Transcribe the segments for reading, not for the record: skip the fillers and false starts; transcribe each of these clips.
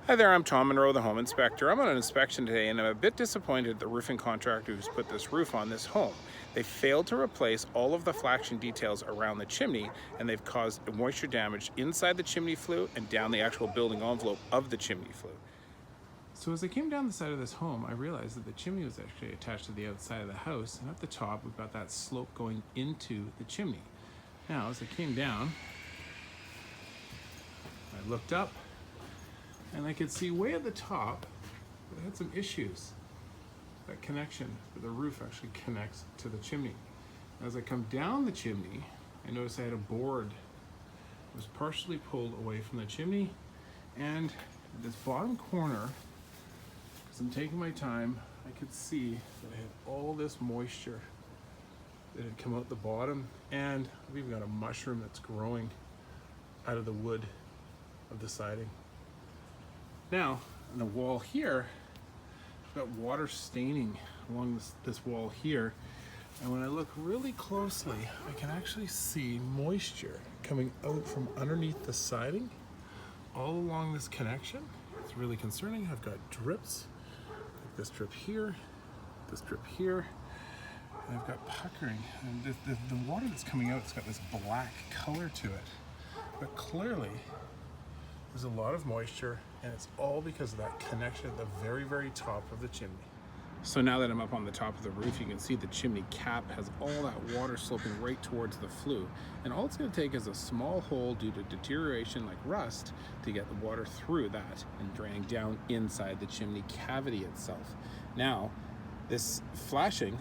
Hi there, I'm Tom Monroe, the home inspector. I'm on an inspection today and I'm a bit disappointed at the roofing contractor who's put this roof on this home. They failed to replace all of the flashing details around the chimney, and they've caused moisture damage inside the chimney flue and down the actual building envelope of the chimney flue. So as I came down the side of this home, I realized that the chimney was actually attached to the outside of the house, and at the top we've got that slope going into the chimney. Now as I came down, I looked up, and I could see way at the top that it had some issues. That connection, the roof actually connects to the chimney. As I come down the chimney, I noticed I had a board that was partially pulled away from the chimney, and at this bottom corner, as I'm taking my time, I could see that I had all this moisture that had come out the bottom, and I've even got a mushroom that's growing out of the wood of the siding. Now, on the wall here, I've got water staining along this wall here. And when I look really closely, I can actually see moisture coming out from underneath the siding all along this connection. It's really concerning. I've got drips, like this drip here, this drip here. And I've got puckering. And the water that's coming out, it's got this black color to it. But clearly, there's a lot of moisture, and it's all because of that connection at the very, very top of the chimney. So now that I'm up on the top of the roof, you can see the chimney cap has all that water sloping right towards the flue. And all it's going to take is a small hole due to deterioration like rust to get the water through that and draining down inside the chimney cavity itself. Now, the flashing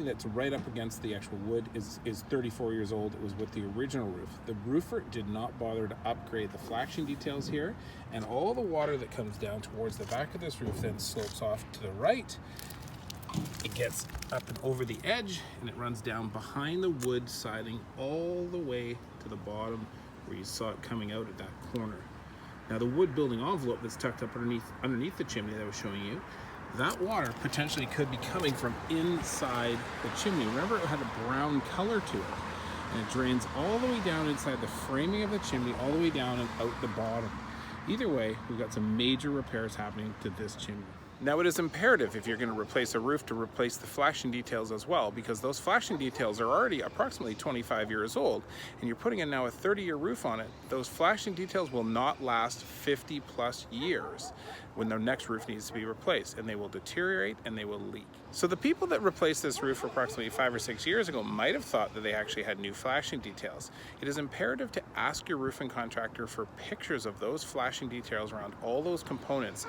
that's right up against the actual wood is 34 years old. It was with the original roof. The roofer did not bother to upgrade the flashing details here, and all the water that comes down towards the back of this roof then slopes off to the right. It gets up and over the edge, and it runs down behind the wood siding all the way to the bottom where you saw it coming out at that corner. Now the wood building envelope that's tucked up underneath the chimney that I was showing you, that water potentially could be coming from inside the chimney. Remember, it had a brown color to it, and it drains all the way down inside the framing of the chimney, all the way down and out the bottom. Either way, we've got some major repairs happening to this chimney. Now, it is imperative if you're going to replace a roof to replace the flashing details as well, because those flashing details are already approximately 25 years old, and you're putting in now a 30-year roof on it. Those flashing details will not last 50 plus years when the next roof needs to be replaced, and they will deteriorate and they will leak. So the people that replaced this roof approximately 5 or 6 years ago might have thought that they actually had new flashing details. It is imperative to ask your roofing contractor for pictures of those flashing details around all those components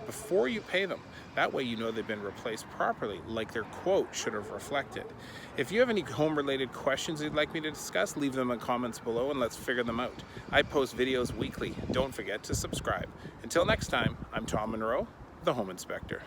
before you pay them. That way you know they've been replaced properly, like their quote should have reflected. If you have any home-related questions you'd like me to discuss, leave them in comments below and let's figure them out. I post videos weekly. Don't forget to subscribe. Until next time, I'm Tom Monroe, the Home Inspector.